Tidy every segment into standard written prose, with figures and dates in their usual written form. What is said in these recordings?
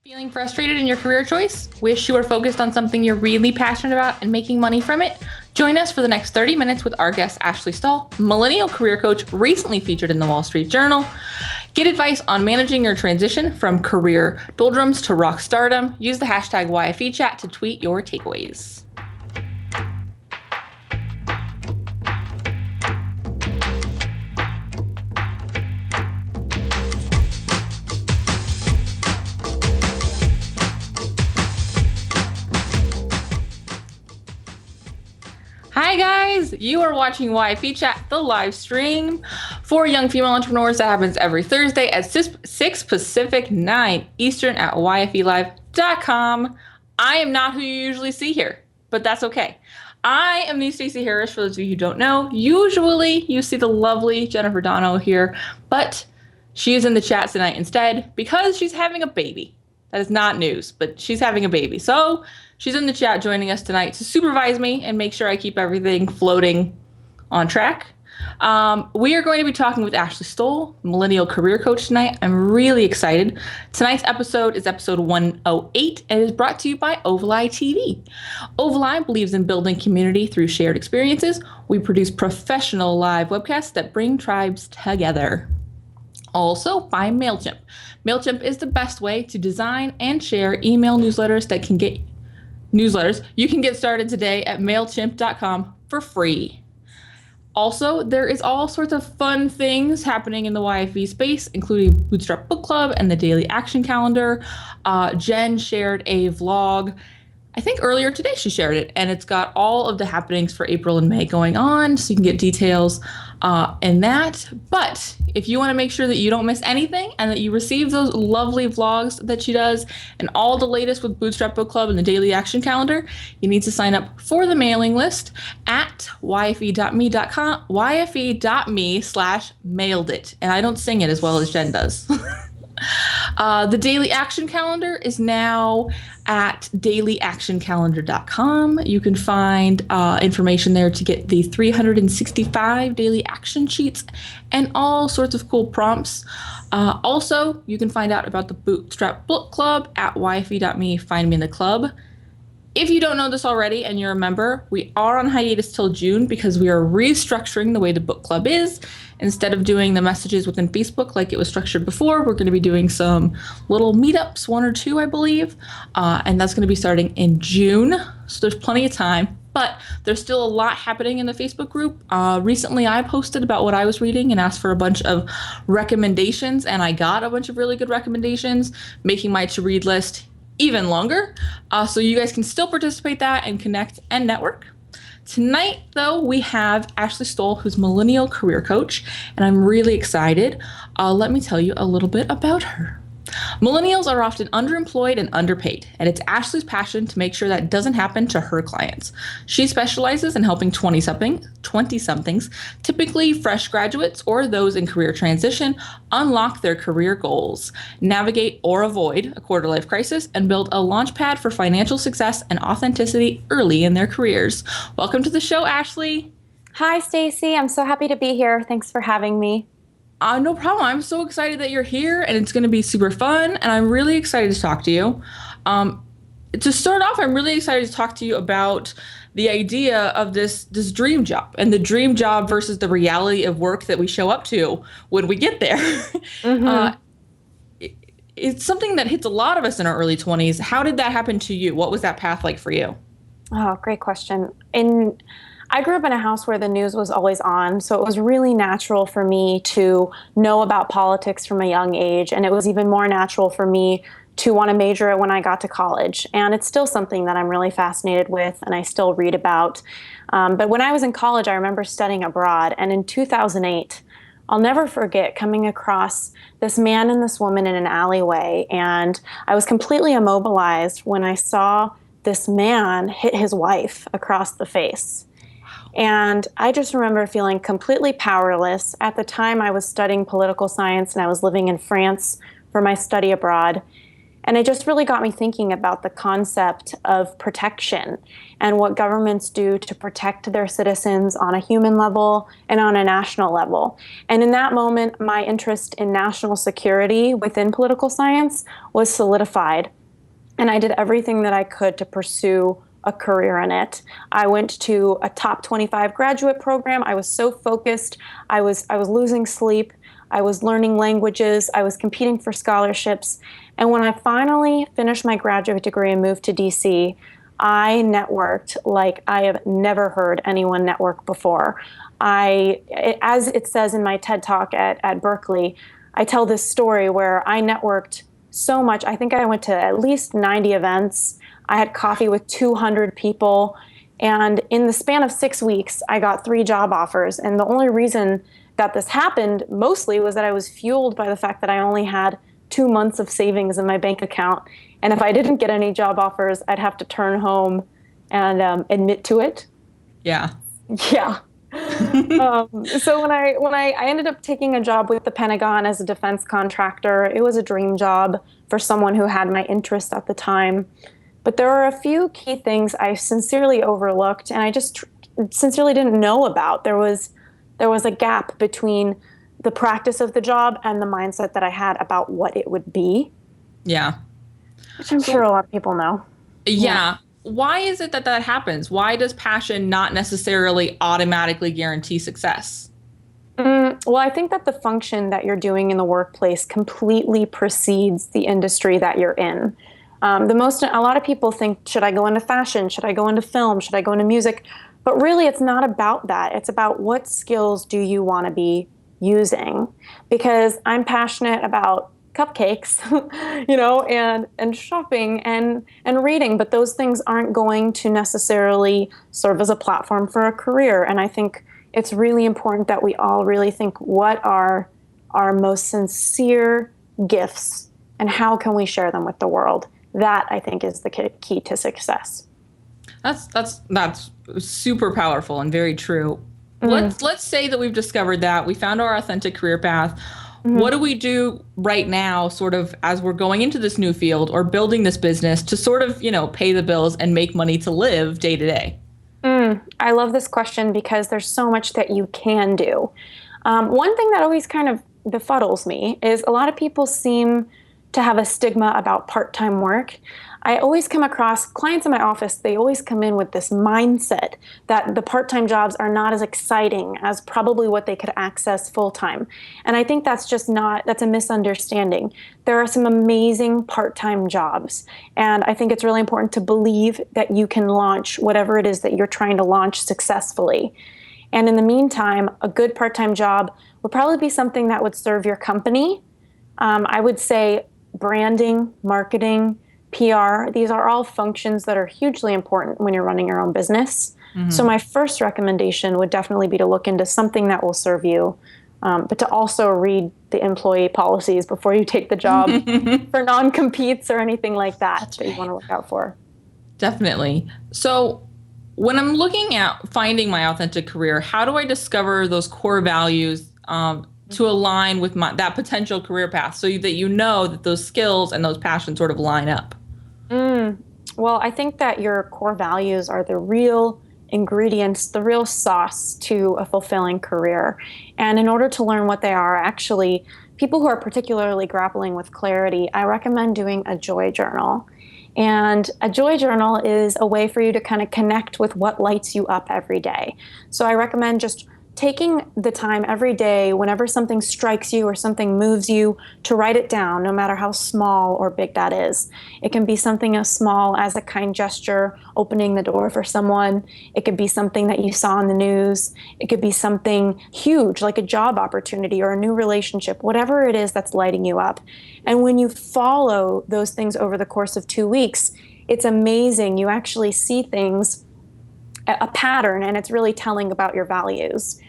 Feeling frustrated in your career choice? Wish you were focused on something you're really passionate about and making money from it? Join us for the next 30 minutes with our guest, Ashley Stahl, millennial career coach recently featured in the Wall Street Journal. Get advice on managing your transition from career doldrums to rock stardom. Use the hashtag YFEchat to tweet your takeaways. Hi guys, you are watching YFE Chat, the live stream for young female entrepreneurs that happens every Thursday at 6 Pacific, 9 Eastern at yfelive.com. I am not who you usually see here, but that's okay. I am the Stacey Harris, for those of you who don't know. Usually you see the lovely Jennifer Donogh here, but she is in the chat tonight instead because she's having a baby. That is not news, but she's having a baby. So she's in the chat joining us tonight to supervise me and make sure I keep everything floating on track. We are going to be talking with Ashley Stahl, millennial career coach tonight. I'm really excited. Tonight's episode is episode 108 and is brought to you by Ovali TV. Ovali believes in building community through shared experiences. We produce professional live webcasts that bring tribes together. Also by MailChimp. MailChimp is the best way to design and share email newsletters that can get newsletters. You can get started today at MailChimp.com for free. Also, there is all sorts of fun things happening in the YFE space, including Bootstrap Book Club and the Daily Action Calendar. Jen shared a vlog, I think earlier today she shared it, and it's got all of the happenings for April and May going on, so you can get details in that. But if you want to make sure that you don't miss anything and that you receive those lovely vlogs that she does and all the latest with Bootstrap Book Club and the Daily Action Calendar, you need to sign up for the mailing list at yfe.me.com, yfe.me/mailed it. And I don't sing it as well as Jen does. The Daily Action Calendar is now at dailyactioncalendar.com. You can find information there to get the 365 daily action sheets and all sorts of cool prompts. Also, you can find out about the Bootstrap Book Club at yfe.me. Find me in the club. If you don't know this already and you're a member, we are on hiatus till June because we are restructuring the way the book club is. Instead of doing the messages within Facebook like it was structured before, we're going to be doing some little meetups, 1 or 2, I believe. And that's going to be starting in June. So there's plenty of time. But there's still a lot happening in the Facebook group. Recently, I posted about what I was reading and asked for a bunch of recommendations. And I got a bunch of really good recommendations, making my to-read list even longer. So you guys can still participate that and connect and network. Tonight, though, we have Ashley Stahl, who's millennial career coach, and I'm really excited. Let me tell you a little bit about her. Millennials are often underemployed and underpaid, and it's Ashley's passion to make sure that doesn't happen to her clients. She specializes in helping 20-somethings, typically fresh graduates or those in career transition, unlock their career goals, navigate or avoid a quarter-life crisis, and build a launchpad for financial success and authenticity early in their careers. Welcome to the show, Ashley. Hi, Stacey. I'm so happy to be here. Thanks for having me. No problem. I'm so excited that you're here, and it's going to be super fun, and I'm really excited to talk to you. To start off, I'm really excited to talk to you about the idea of this dream job and the dream job versus the reality of work that we show up to when we get there. Mm-hmm. It's something that hits a lot of us in our early 20s. How did that happen to you? What was that path like for you? Oh, great question. I grew up in a house where the news was always on, so it was really natural for me to know about politics from a young age, and it was even more natural for me to want to major it when I got to college. And it's still something that I'm really fascinated with, and I still read about. But when I was in college, I remember studying abroad, and in 2008, I'll never forget coming across this man and this woman in an alleyway, and I was completely immobilized when I saw this man hit his wife across the face. And I just remember feeling completely powerless. At the time, I was studying political science and I was living in France for my study abroad. And it just really got me thinking about the concept of protection and what governments do to protect their citizens on a human level and on a national level. And in that moment, my interest in national security within political science was solidified. And I did everything that I could to pursue a career in it. I went to a top 25 graduate program. I was so focused. I was losing sleep. I was learning languages. I was competing for scholarships. And when I finally finished my graduate degree and moved to DC, I networked like I have never heard anyone network before. As it says in my TED Talk at Berkeley, I tell this story where I networked so much. I think I went to at least 90 events. I had coffee with 200 people. And in the span of 6 weeks, I got 3 job offers. And the only reason that this happened mostly was that I was fueled by the fact that I only had 2 months of savings in my bank account. And if I didn't get any job offers, I'd have to turn home and admit to it. Yeah. Yeah. So when I ended up taking a job with the Pentagon as a defense contractor, it was a dream job for someone who had my interest at the time. But there are a few key things I sincerely overlooked, and I just sincerely didn't know about. There was a gap between the practice of the job and the mindset that I had about what it would be, Yeah. which I'm sure a lot of people know. Yeah. Why is it that that happens? Why does passion not necessarily automatically guarantee success? Well, I think that the function that you're doing in the workplace completely precedes the industry that you're in. A lot of people think, should I go into fashion? Should I go into film? Should I go into music? But really, it's not about that. It's about what skills do you want to be using? Because I'm passionate about cupcakes, and shopping and reading, but those things aren't going to necessarily serve as a platform for a career. And I think it's really important that we all really think, what are our most sincere gifts and how can we share them with the world? That, I think, is the key to success. That's super powerful and very true. Let's say that we've discovered that we found our authentic career path. What do we do right now, sort of as we're going into this new field or building this business to sort of, pay the bills and make money to live day to day? I love this question because there's so much that you can do. One thing that always kind of befuddles me is a lot of people seem to have a stigma about part-time work. I always come across clients in my office, they always come in with this mindset that the part-time jobs are not as exciting as probably what they could access full-time. And I think that's a misunderstanding. There are some amazing part-time jobs. And I think it's really important to believe that you can launch whatever it is that you're trying to launch successfully. And in the meantime, a good part-time job would probably be something that would serve your company. I would say branding, marketing, PR, these are all functions that are hugely important when you're running your own business. So my first recommendation would definitely be to look into something that will serve you, but to also read the employee policies before you take the job for non-competes or anything like that you want to look out for. Definitely. So when I'm looking at finding my authentic career, how do I discover those core values to align with that potential career path so that that those skills and those passions sort of line up? Well, I think that your core values are the real ingredients, the real sauce to a fulfilling career. And in order to learn what they are, actually, people who are particularly grappling with clarity, I recommend doing a joy journal. And a joy journal is a way for you to kind of connect with what lights you up every day. So I recommend just taking the time every day, whenever something strikes you or something moves you, to write it down, no matter how small or big that is. It can be something as small as a kind gesture, opening the door for someone. It could be something that you saw in the news. It could be something huge, like a job opportunity or a new relationship, whatever it is that's lighting you up. And when you follow those things over the course of 2 weeks, it's amazing. You actually see things, a pattern, and it's really telling about your values.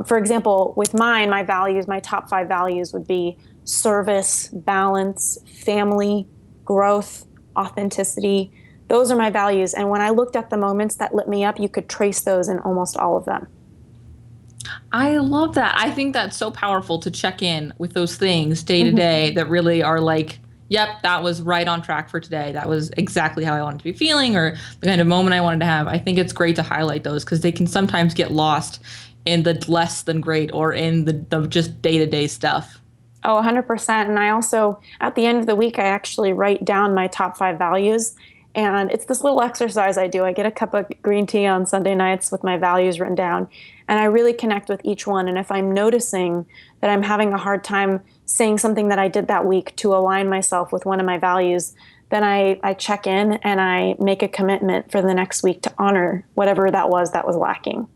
For example, with my values, my top 5 values would be service, balance, family, growth, authenticity. Those are my values. And when I looked at the moments that lit me up, you could trace those in almost all of them. I love that. I think that's so powerful to check in with those things day to day that really are like Yep, that was right on track for today. That was exactly how I wanted to be feeling or the kind of moment I wanted to have. I think it's great to highlight those because they can sometimes get lost in the less than great or in the just day to day stuff. Oh, 100%. And I also, at the end of the week, I actually write down my top 5 values. And it's this little exercise I do. I get a cup of green tea on Sunday nights with my values written down. And I really connect with each one. And if I'm noticing that I'm having a hard time saying something that I did that week to align myself with one of my values, then I check in and I make a commitment for the next week to honor whatever that was lacking.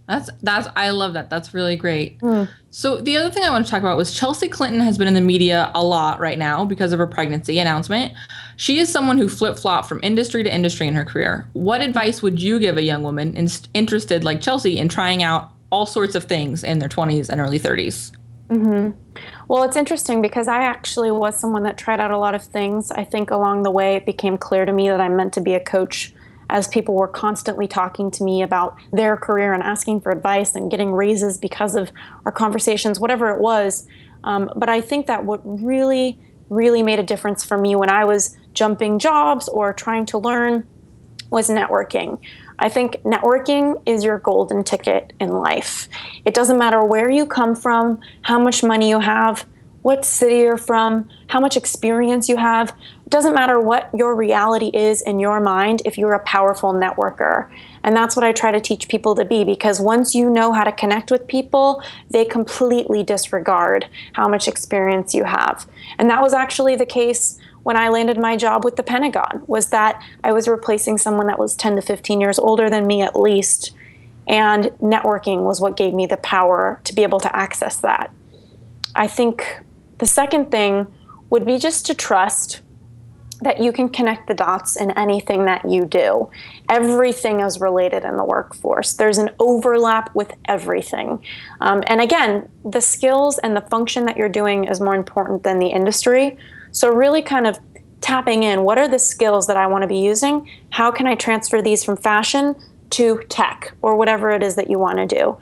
That's I love that. That's really great. Mm. So the other thing I want to talk about was Chelsea Clinton has been in the media a lot right now because of her pregnancy announcement. She is someone who flip-flopped from industry to industry in her career. What advice would you give a young woman interested like Chelsea in trying out all sorts of things in their 20s and early 30s? Hmm. Well, it's interesting because I actually was someone that tried out a lot of things. I think along the way, it became clear to me that I'm meant to be a coach as people were constantly talking to me about their career and asking for advice and getting raises because of our conversations, whatever it was. But I think that what really, really made a difference for me when I was jumping jobs or trying to learn was networking. I think networking is your golden ticket in life. It doesn't matter where you come from, how much money you have, what city you're from, how much experience you have. It doesn't matter what your reality is in your mind if you're a powerful networker. And that's what I try to teach people to be, because once you know how to connect with people, they completely disregard how much experience you have. And that was actually the case when I landed my job with the Pentagon, was that I was replacing someone that was 10 to 15 years older than me at least. And networking was what gave me the power to be able to access that. I think the second thing would be just to trust that you can connect the dots in anything that you do. Everything is related in the workforce. There's an overlap with everything. And again, the skills and the function that you're doing is more important than the industry. So really kind of tapping in, what are the skills that I want to be using? How can I transfer these from fashion to tech or whatever it is that you want to do?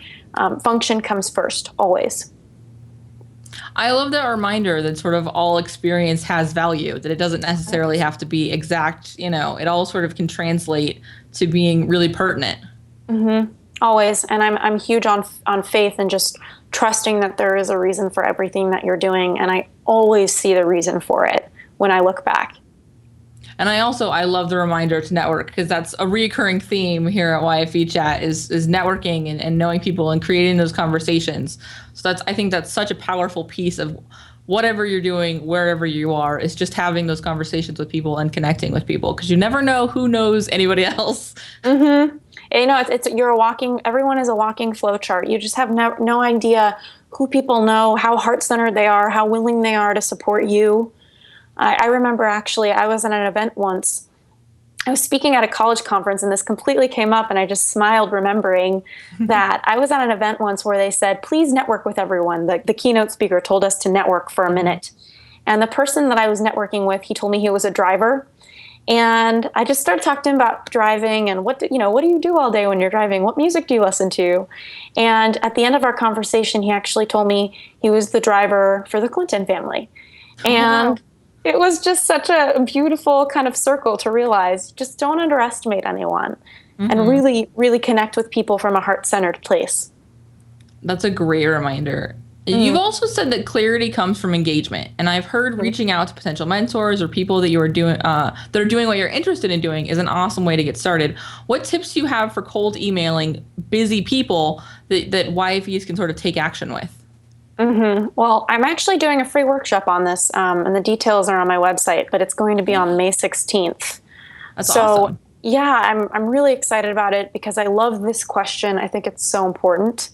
Function comes first, always. I love that reminder that sort of all experience has value, that it doesn't necessarily have to be exact, it all sort of can translate to being really pertinent. Mm-hmm. Always. And I'm huge on faith and just trusting that there is a reason for everything that you're doing. And I always see the reason for it when I look back. And I love the reminder to network because that's a recurring theme here at YFE Chat is networking and knowing people and creating those conversations. So I think that's such a powerful piece of whatever you're doing, wherever you are, is just having those conversations with people and connecting with people because you never know who knows anybody else. Mm-hmm. Everyone is a walking flow chart. You just have no idea who people know, how heart-centered they are, how willing they are to support you. I remember actually, I was at an event once. I was speaking at a college conference and this completely came up and I just smiled remembering that I was at an event once where they said, please network with everyone. The keynote speaker told us to network for a minute. And the person that I was networking with, he told me he was a driver. And I just started talking to him about driving and what do you do all day when you're driving? What music do you listen to? And at the end of our conversation, he actually told me he was the driver for the Clinton family. And it was just such a beautiful kind of circle to realize just don't underestimate anyone and really, really connect with people from a heart-centered place. That's a great reminder. You've also said that clarity comes from engagement, and I've heard reaching out to potential mentors or people that you are doing that are doing what you're interested in doing is an awesome way to get started. What tips do you have for cold emailing busy people that YFEs can sort of take action with? Mm-hmm. Well, I'm actually doing a free workshop on this, and the details are on my website, but it's going to be on May 16th. That's awesome. Yeah, I'm really excited about it because I love this question. I think it's so important.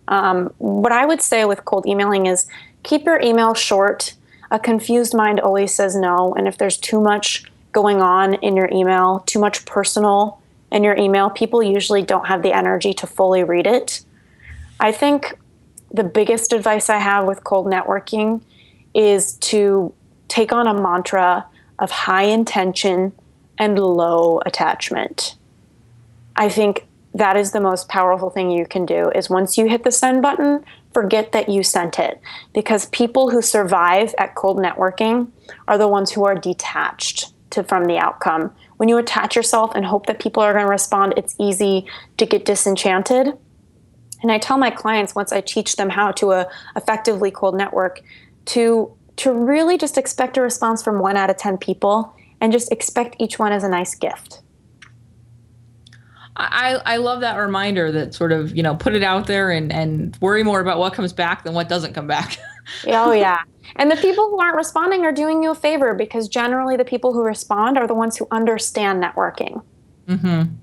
What I would say with cold emailing is keep your email short. A confused mind always says no. And if there's too much going on in your email, too much personal in your email, people usually don't have the energy to fully read it. I think the biggest advice I have with cold networking is to take on a mantra of high intention and low attachment. I think that is the most powerful thing you can do is once you hit the send button, forget that you sent it, because people who survive at cold networking are the ones who are detached from the outcome. When you attach yourself and hope that people are going to respond, it's easy to get disenchanted. And I tell my clients, once I teach them how to effectively cold network, to really just expect a response from 1 out of 10 people, and just expect each one as a nice gift. I love that reminder that sort of, put it out there and worry more about what comes back than what doesn't come back. Oh, yeah. And the people who aren't responding are doing you a favor, because generally the people who respond are the ones who understand networking. Mm-hmm.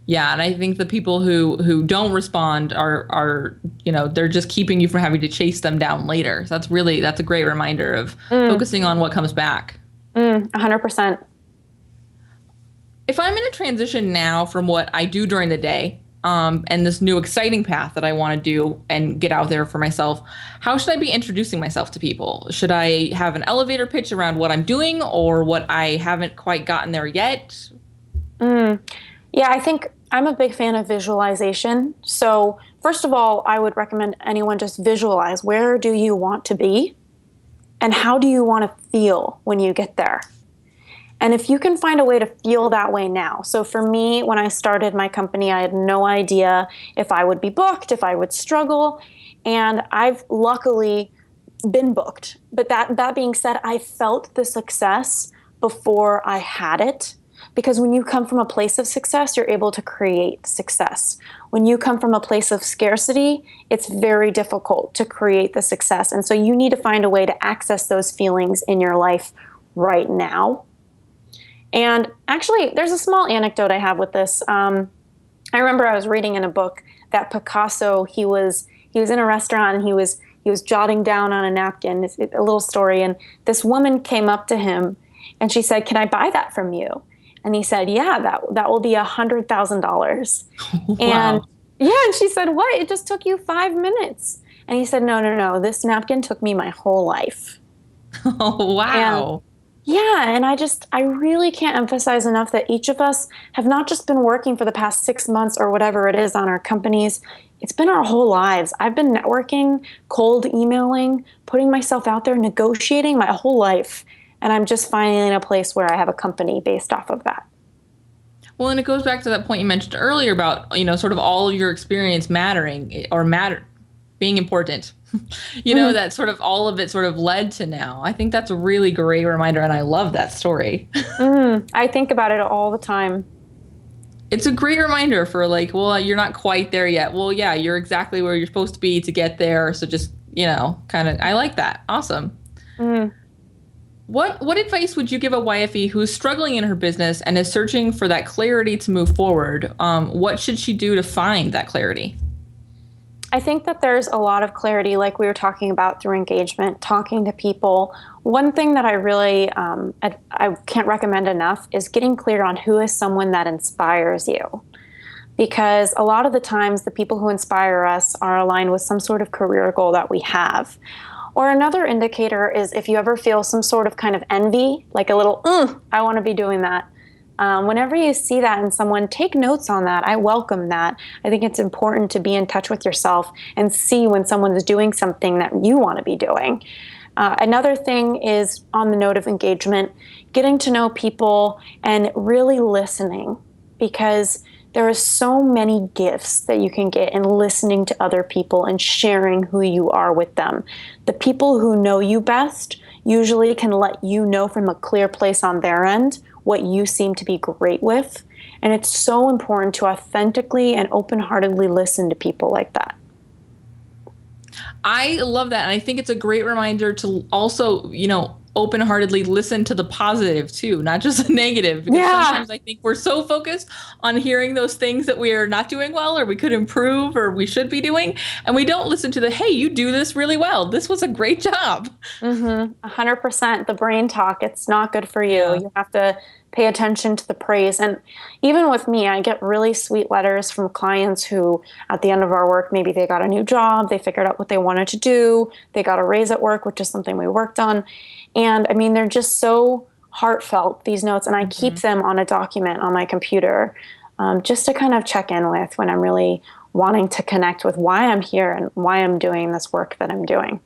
Yeah, and I think the people who don't respond are they're just keeping you from having to chase them down later. So that's a great reminder of focusing on what comes back. 100%. If I'm in a transition now from what I do during the day, and this new exciting path that I want to do and get out there for myself, how should I be introducing myself to people? Should I have an elevator pitch around what I'm doing or what I haven't quite gotten there yet? Yeah, I think I'm a big fan of visualization. So first of all, I would recommend anyone just visualize, where do you want to be and how do you want to feel when you get there? And if you can find a way to feel that way now. So for me, when I started my company, I had no idea if I would be booked, if I would struggle. And I've luckily been booked. But that being said, I felt the success before I had it. Because when you come from a place of success, you're able to create success. When you come from a place of scarcity, it's very difficult to create the success. And so you need to find a way to access those feelings in your life right now. And actually, there's a small anecdote I have with this. I remember I was reading in a book that Picasso, he was in a restaurant and he was jotting down on a napkin a little story, and this woman came up to him and she said, "Can I buy that from you?" And he said, "Yeah, that will be $100,000." Wow. And yeah, and she said, "What? It just took you 5 minutes." And he said, No. This napkin took me my whole life." Oh, wow. Yeah, and I really can't emphasize enough that each of us have not just been working for the past 6 months or whatever it is on our companies. It's been our whole lives. I've been networking, cold emailing, putting myself out there, negotiating my whole life. And I'm just finally in a place where I have a company based off of that. Well, and it goes back to that point you mentioned earlier about, sort of all of your experience being important. That sort of all of it sort of led to now. I think that's a really great reminder, and I love that story. I think about it all the time. It's a great reminder for like, well, you're not quite there yet. Well, yeah, you're exactly where you're supposed to be to get there. So just, kind of, I like that. Awesome. What advice would you give a YFE who is struggling in her business and is searching for that clarity to move forward? What should she do to find that clarity? I think that there's a lot of clarity, like we were talking about, through engagement, talking to people. One thing that I really I can't recommend enough is getting clear on who is someone that inspires you. Because a lot of the times the people who inspire us are aligned with some sort of career goal that we have. Or another indicator is if you ever feel some sort of kind of envy, like a little, I want to be doing that. Whenever you see that in someone, take notes on that. I welcome that. I think it's important to be in touch with yourself and see when someone is doing something that you want to be doing. Another thing is, on the note of engagement, getting to know people and really listening, because there are so many gifts that you can get in listening to other people and sharing who you are with them. The people who know you best usually can let you know from a clear place on their end what you seem to be great with. And it's so important to authentically and open-heartedly listen to people like that. I love that. And I think it's a great reminder to also, open-heartedly listen to the positive too, not just the negative. Because sometimes I think we're so focused on hearing those things that we are not doing well, or we could improve, or we should be doing. And we don't listen to hey, you do this really well. This was a great job. 100%. The brain talk, it's not good for you. Yeah. You have to pay attention to the praise. And even with me, I get really sweet letters from clients who, at the end of our work, maybe they got a new job, they figured out what they wanted to do, they got a raise at work, which is something we worked on. And I mean, they're just so heartfelt, these notes, and I keep them on a document on my computer, just to kind of check in with when I'm really wanting to connect with why I'm here and why I'm doing this work that I'm doing.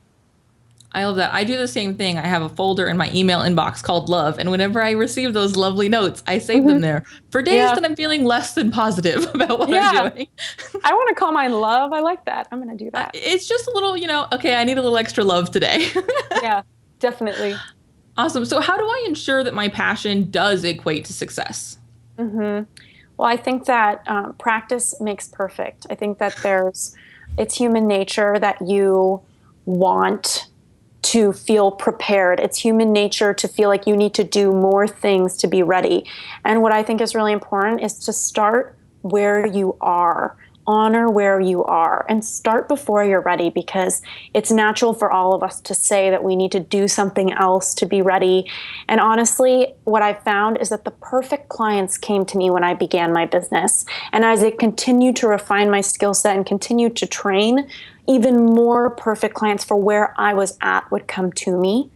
I love that. I do the same thing. I have a folder in my email inbox called love. And whenever I receive those lovely notes, I save them Hmm. there for days Yeah. that I'm feeling less than positive about what I'm Yeah. doing. I want to call mine love. I like that. I'm going to do that. It's just a little, okay, I need a little extra love today. Yeah, definitely. Awesome. So, how do I ensure that my passion does equate to success? Hmm. Well, I think that practice makes perfect. I think that it's human nature that you want to feel prepared. It's human nature to feel like you need to do more things to be ready. And what I think is really important is to start where you are, honor where you are, and start before you're ready, because it's natural for all of us to say that we need to do something else to be ready. And honestly, what I found is that the perfect clients came to me when I began my business. And as I continued to refine my skill set and continued to train, even more perfect clients for where I was at would come to me.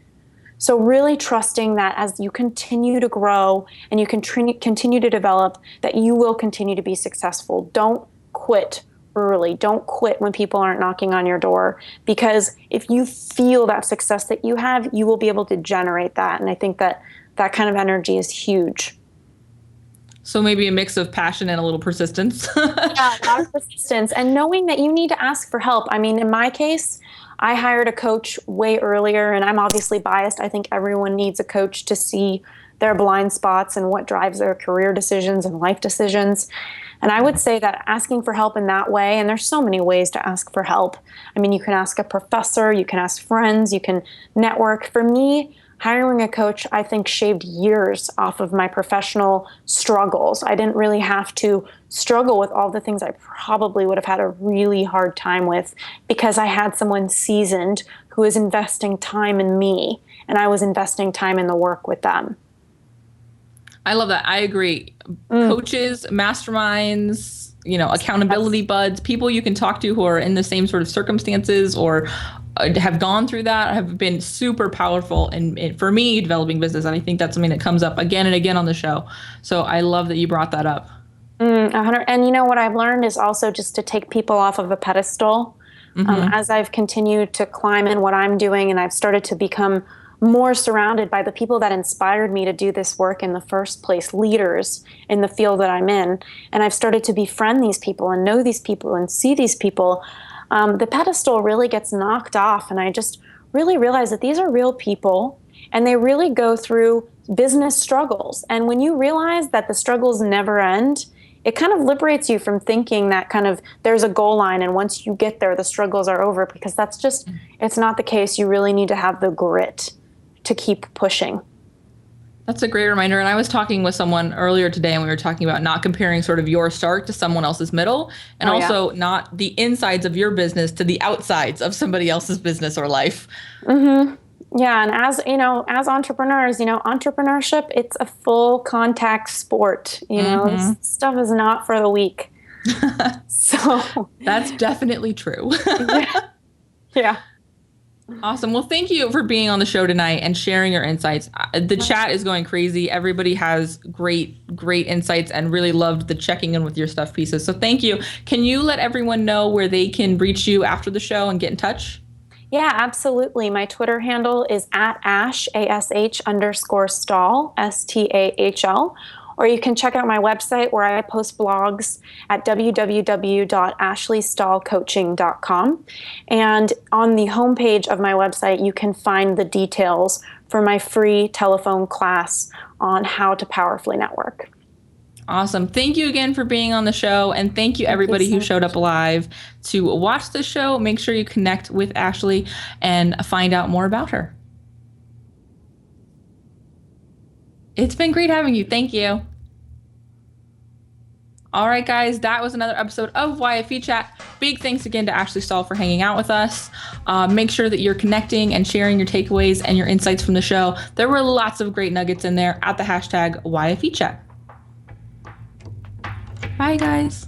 So really trusting that as you continue to grow and you continue to develop, that you will continue to be successful. Don't quit early. Don't quit when people aren't knocking on your door, because if you feel that success that you have, you will be able to generate that. And I think that that kind of energy is huge. So, maybe a mix of passion and a little persistence. Yeah, a lot of persistence and knowing that you need to ask for help. I mean, in my case, I hired a coach way earlier, and I'm obviously biased. I think everyone needs a coach to see their blind spots and what drives their career decisions and life decisions. And I would say that asking for help in that way, and there's so many ways to ask for help. I mean, you can ask a professor, you can ask friends, you can network. For me, hiring a coach, I think, shaved years off of my professional struggles. I didn't really have to struggle with all the things I probably would have had a really hard time with, because I had someone seasoned who was investing time in me, and I was investing time in the work with them. I love that. I agree. Mm, Coaches, masterminds, accountability yes. buds, people you can talk to who are in the same sort of circumstances or have gone through that have been super powerful for me developing business. And I think that's something that comes up again and again on the show. So I love that you brought that up. 100. And you know what I've learned is also just to take people off of a pedestal. As I've continued to climb in what I'm doing, and I've started to become more surrounded by the people that inspired me to do this work in the first place, leaders in the field that I'm in, and I've started to befriend these people and know these people and see these people, the pedestal really gets knocked off. And I just really realize that these are real people, and they really go through business struggles. And when you realize that the struggles never end, it kind of liberates you from thinking that kind of there's a goal line and once you get there the struggles are over, because it's not the case. You really need to have the grit to keep pushing. That's a great reminder. And I was talking with someone earlier today, and we were talking about not comparing sort of your start to someone else's middle, and Oh yeah. also not the insides of your business to the outsides of somebody else's business or life. Mm-hmm. Yeah, and as you know, as entrepreneurs, entrepreneurship, it's a full contact sport. This stuff is not for the weak. So, That's definitely true. yeah, yeah. Awesome. Well, thank you for being on the show tonight and sharing your insights. The chat is going crazy. Everybody has great insights and really loved the checking in with your stuff pieces. So thank you. Can you let everyone know where they can reach you after the show and get in touch? Yeah, absolutely. My Twitter handle is at @ASH_Stahl, STAHL. Or you can check out my website where I post blogs at www.ashleystahlcoaching.com. And on the homepage of my website, you can find the details for my free telephone class on how to powerfully network. Awesome. Thank you again for being on the show. And thank you, everybody who showed up live to watch the show. Make sure you connect with Ashley and find out more about her. It's been great having you. Thank you. All right, guys, that was another episode of YFE Chat. Big thanks again to Ashley Stahl for hanging out with us. Make sure that you're connecting and sharing your takeaways and your insights from the show. There were lots of great nuggets in there at the hashtag YFE Chat. Bye, guys.